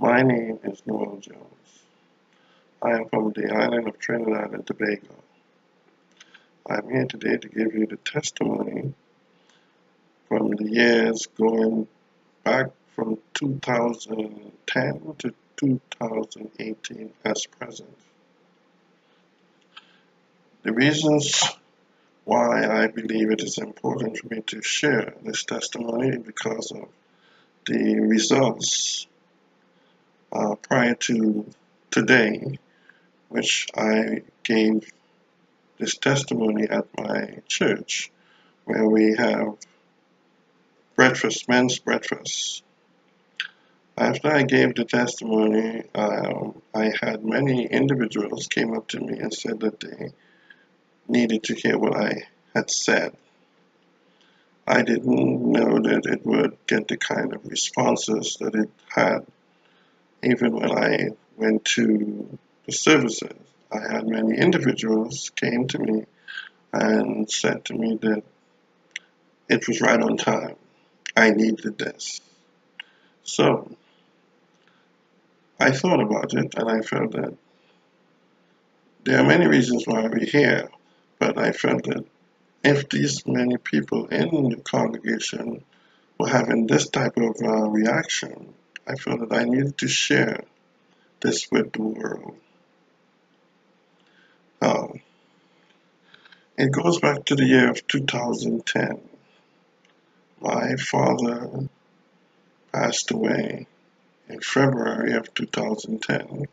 My name is Noel Jones. I am from the island of Trinidad and Tobago. I'm here today to give you the testimony from the years going back from 2010 to 2018 as present. The reasons why I believe it is important for me to share this testimony because of the results prior to today, which I gave this testimony at my church, where we have breakfast, men's breakfast. After I gave the testimony, I had many individuals came up to me and said that they needed to hear what I had said. I didn't know that it would get the kind of responses that it had, even when I went to the services. I had many individuals came to me and said to me that it was right on time. I needed this. So I thought about it and I felt that there are many reasons why we're here, but I felt that if these many people in the congregation were having this type of reaction, I felt that I needed to share this with the world. Now, it goes back to the year of 2010. My father passed away in February of 2010.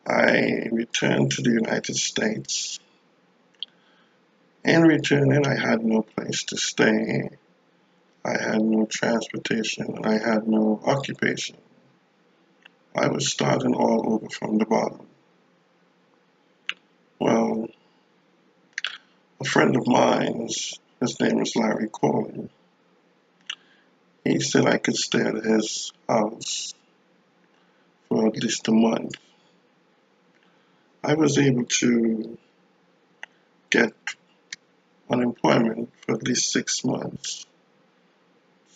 I returned to the United States. In returning, I had no place to stay. I had no transportation, and I had no occupation. I was starting all over from the bottom. Well, a friend of mine, his name is Larry Corley, he said I could stay at his house for at least a month. I was able to get unemployment for at least 6 months.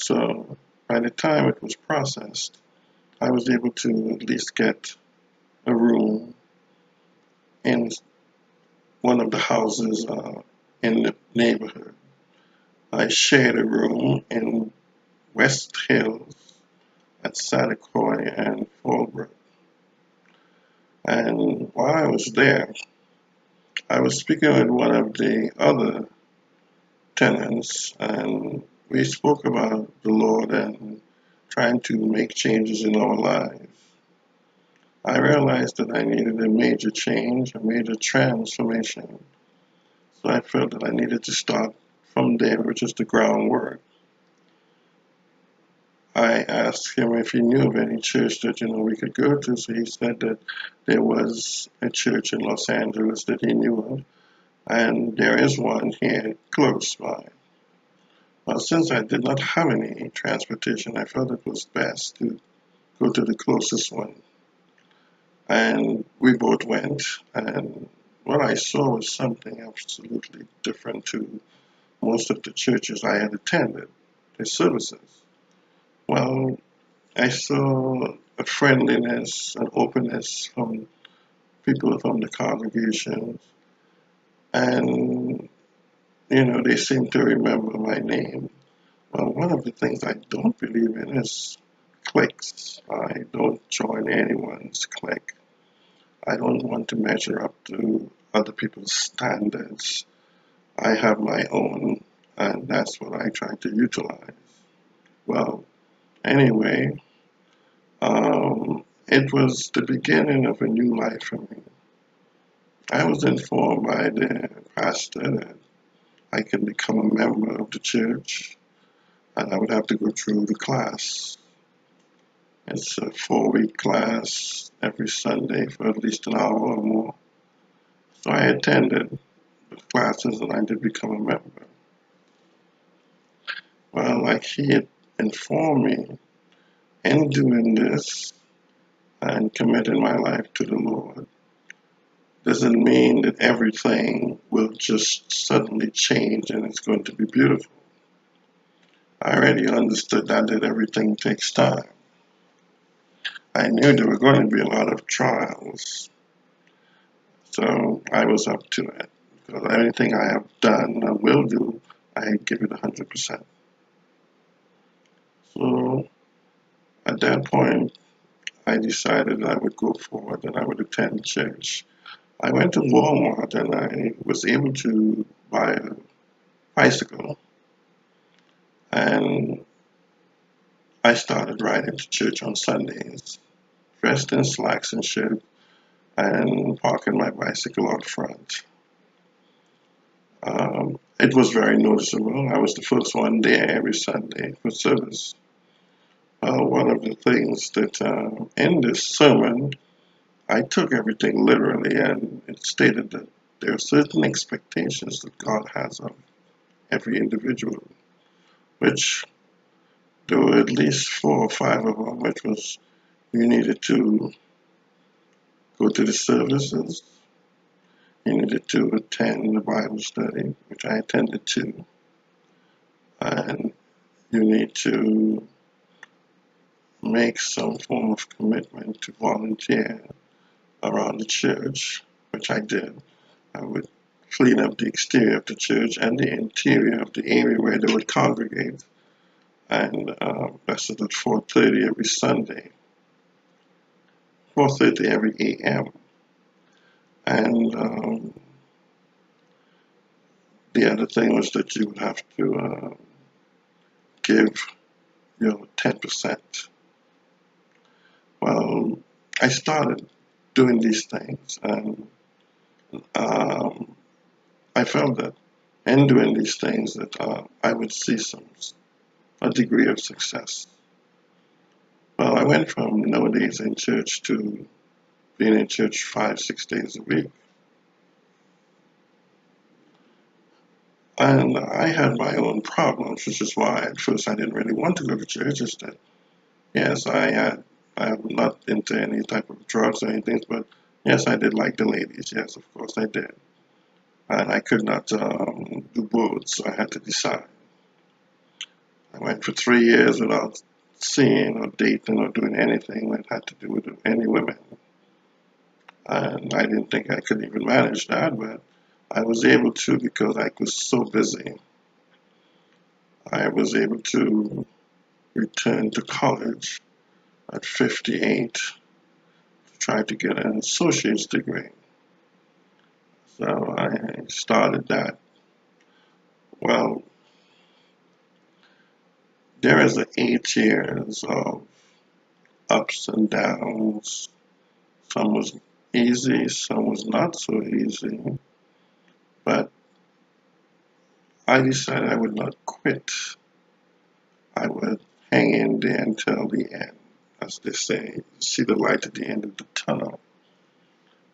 So by the time it was processed, I was able to at least get a room in one of the houses in the neighborhood. I shared a room in West Hills at Saticoy and Fallbrook. And while I was there, I was speaking with one of the other tenants, and we spoke about the Lord and trying to make changes in our lives. I realized that I needed a major change, a major transformation. So I felt that I needed to start from there, which is the groundwork. I asked him if he knew of any church that we could go to. So he said that there was a church in Los Angeles that he knew of, and there is one here close by. Well, since I did not have any transportation, I felt it was best to go to the closest one. And we both went, and what I saw was something absolutely different to most of the churches I had attended, the services. Well, I saw a friendliness, an openness from people from the congregation, and they seem to remember my name. Well, one of the things I don't believe in is cliques. I don't join anyone's clique. I don't want to measure up to other people's standards. I have my own, and that's what I try to utilize. Well, anyway, it was the beginning of a new life for me. I was informed by the pastor that I could become a member of the church, and I would have to go through the class. It's a 4-week class every Sunday for at least an hour or more. So I attended the classes and I did become a member. Well, like he had informed me, in doing this and committing my life to the Lord, doesn't mean that everything will just suddenly change and it's going to be beautiful. I already understood that everything takes time. I knew there were going to be a lot of trials, so I was up to it. Because anything I have done and will do, I give it 100%. So at that point, I decided I would go forward and I would attend church. I went to Walmart and I was able to buy a bicycle, and I started riding to church on Sundays, dressed in slacks and shirt, and parking my bicycle out front. It was very noticeable. I was the first one there every Sunday for service. One of the things that in this sermon, I took everything literally, and it stated that there are certain expectations that God has of every individual, which there were at least 4 or 5 of them, which was you needed to go to the services, you needed to attend the Bible study, which I attended to, and you need to make some form of commitment to volunteer around the church, which I did. I would clean up the exterior of the church and the interior of the area where they would congregate, and that's at 4:30 every Sunday, 4:30 every a.m. And the other thing was that you would have to give your 10%. Well, I started doing these things, and um, I felt that in doing these things that I would see a degree of success. Well, I went from no days in church to being in church 5, 6 days a week. And I had my own problems, which is why at first I didn't really want to go to church. Is that, yes, I'm not into any type of drugs or anything, but yes, I did like the ladies. Yes, of course I did. And I could not do both, so I had to decide. I went for 3 years without seeing or dating or doing anything that had to do with any women. And I didn't think I could even manage that, but I was able to because I was so busy. I was able to return to college at 58 to try to get an associate's degree. So I started that. Well, there is 8 years of ups and downs. Some was easy, some was not so easy, but I decided I would not quit. I would hang in there until the end, as they say, see the light at the end of the tunnel.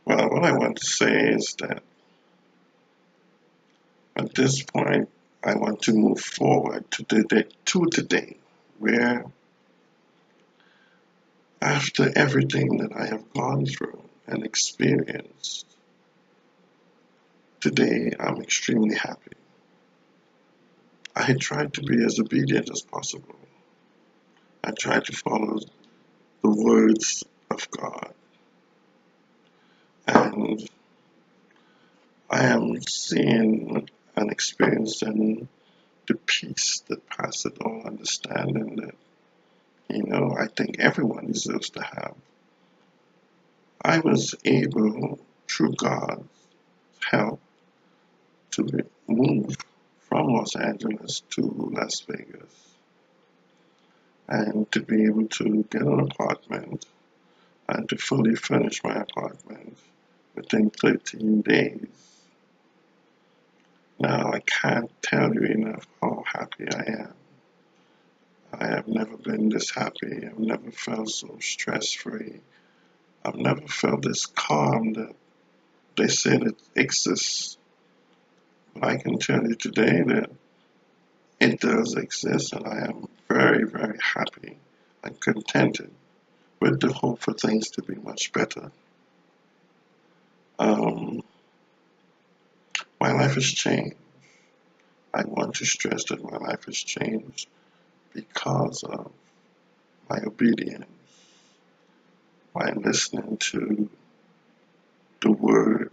Well, what I want to say is that at this point, I want to move forward to today, where after everything that I have gone through and experienced, today I'm extremely happy. I tried to be as obedient as possible. I tried to follow the words of God, and I am seeing and experiencing the peace that passeth all understanding that, I think everyone deserves to have. I was able, through God's help, to move from Los Angeles to Las Vegas and to be able to get an apartment and to fully furnish my apartment within 13 days. Now, I can't tell you enough how happy I am. I have never been this happy. I've never felt so stress-free. I've never felt this calm that they said it exists. But I can tell you today that it does exist, and I am very, very happy and contented with the hope for things to be much better. Um, my life has changed. I want to stress that my life has changed because of my obedience. by listening to the Word,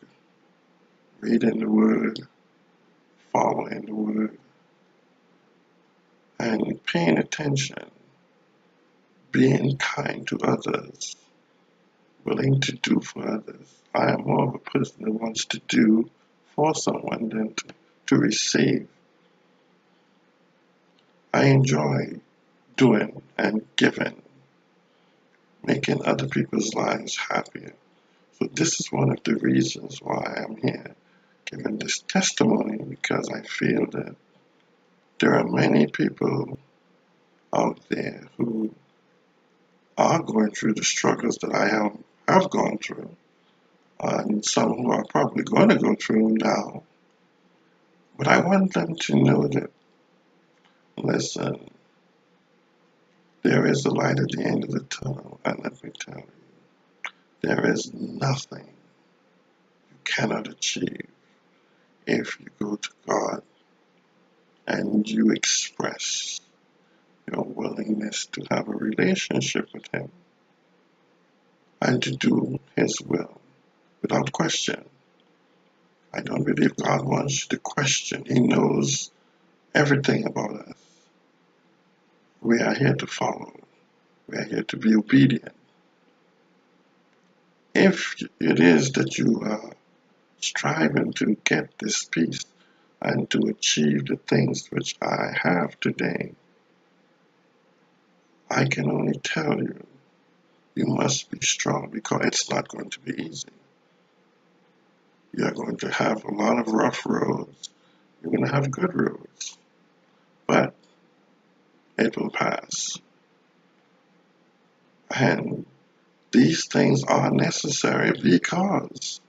reading the Word, following the Word, and paying attention, being kind to others, willing to do for others. I am more of a person that wants to do for someone than to receive. I enjoy doing and giving, making other people's lives happier. So this is one of the reasons why I'm here giving this testimony, because I feel that there are many people out there who are going through the struggles that I have gone through, and some who are probably going to go through now. But I want them to know that, listen, there is a light at the end of the tunnel, and let me tell you, there is nothing you cannot achieve if you go to God and you express your willingness to have a relationship with Him and to do His will without question. I don't believe God wants you to question. He knows everything about us. We are here to follow. We are here to be obedient. If it is that you are striving to get this peace and to achieve the things which I have today, I can only tell you, you must be strong, because it's not going to be easy. You're going to have a lot of rough roads. You're going to have good roads, but it will pass. And these things are necessary, because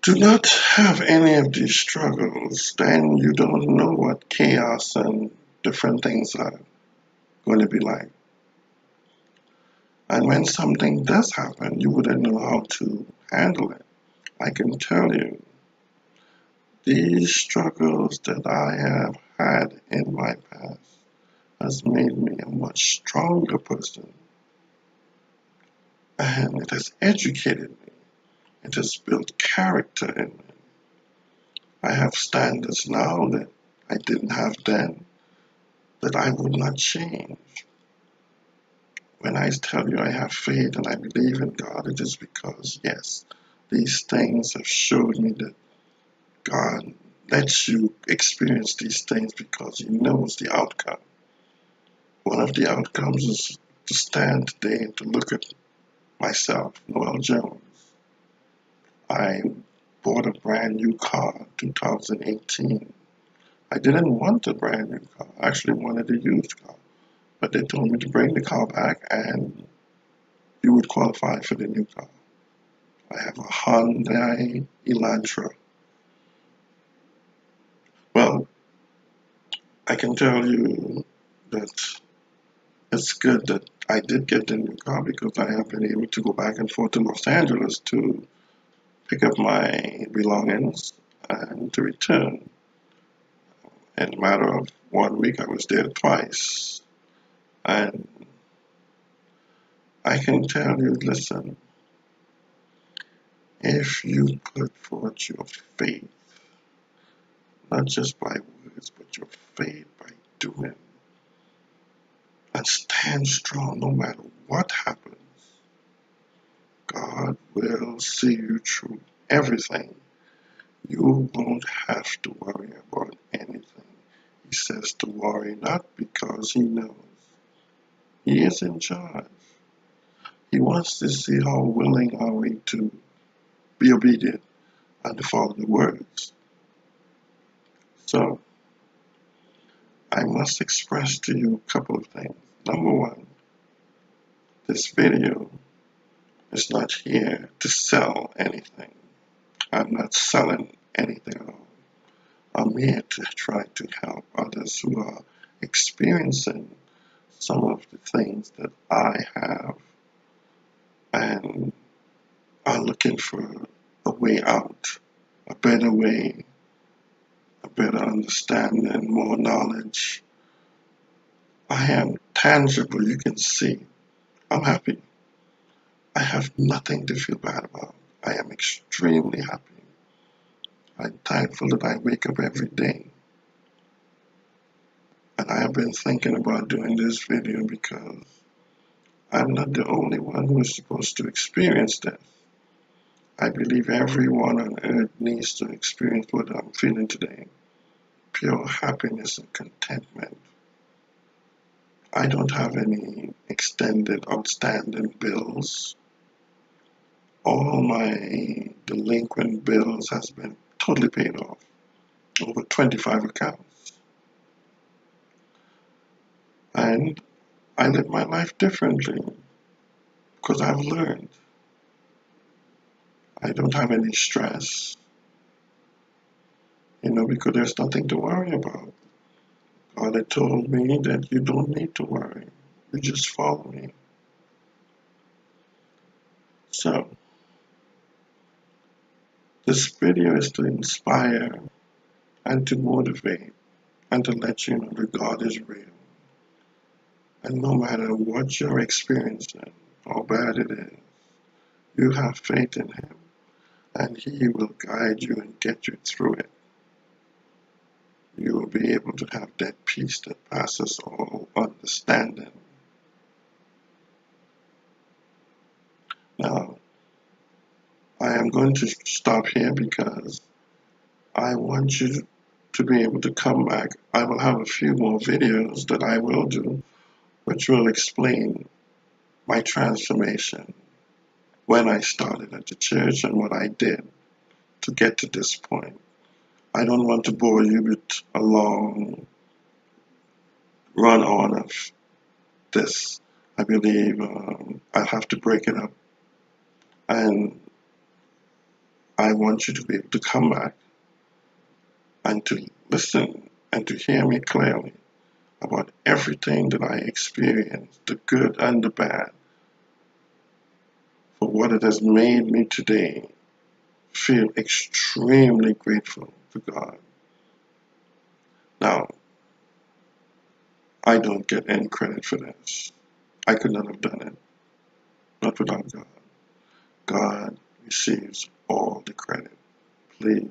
do not have any of these struggles, then you don't know what chaos and different things are going to be like. And when something does happen, you wouldn't know how to handle it. I can tell you, these struggles that I have had in my past has made me a much stronger person. And it has educated me. It has built character in me. I have standards now that I didn't have then, that I would not change. When I tell you I have faith and I believe in God, it is because, yes, these things have showed me that God lets you experience these things because He knows the outcome. One of the outcomes is to stand today and to look at myself, Noel Jones. I bought a brand new car, 2018. I didn't want a brand new car. I actually wanted a used car. But they told me to bring the car back and you would qualify for the new car. I have a Hyundai Elantra. Well, I can tell you that it's good that I did get the new car, because I have been able to go back and forth to Los Angeles to pick up my belongings and to return. In a matter of 1 week, I was there twice. And I can tell you, listen, if you put forth your faith, not just by words, but your faith by doing, and stand strong no matter what happens, God will see you through everything. You won't have to worry about anything. He says to worry not because He knows. He is in charge. He wants to see how willing are we to be obedient and to follow the words. So, I must express to you a couple of things. Number one, this video is not here to sell anything. I'm not selling anything at all. I'm here to try to help others who are experiencing some of the things that I have and are looking for a way out, a better way, a better understanding, more knowledge. I am tangible, you can see. I'm happy. I have nothing to feel bad about. I am extremely happy. I'm thankful that I wake up every day. And I have been thinking about doing this video because I'm not the only one who is supposed to experience this. I believe everyone on earth needs to experience what I'm feeling today. Pure happiness and contentment. I don't have any extended outstanding bills. All my delinquent bills has been totally paid off. Over 25 accounts. And I live my life differently because I've learned. I don't have any stress, because there's nothing to worry about. God had told me that you don't need to worry. You just follow me. So, this video is to inspire and to motivate and to let you know that God is real. And no matter what you're experiencing, how bad it is, you have faith in Him and He will guide you and get you through it. You will be able to have that peace that passes all understanding. Now, I am going to stop here because I want you to be able to come back. I will have a few more videos that I will do, which will explain my transformation, when I started at the church and what I did to get to this point. I don't want to bore you with a long run on of this. I believe I'll have to break it up, and I want you to be able to come back and to listen and to hear me clearly about everything that I experienced, the good and the bad, for what it has made me today feel extremely grateful to God. Now, I don't get any credit for this. I could not have done it, not without God. God receives all the credit. Please.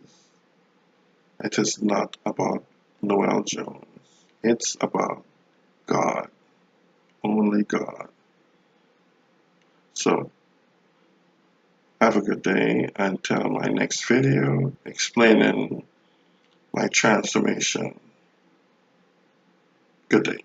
It is not about Noel Jones. It's about God. Only God. So, have a good day until my next video explaining my transformation. Good day.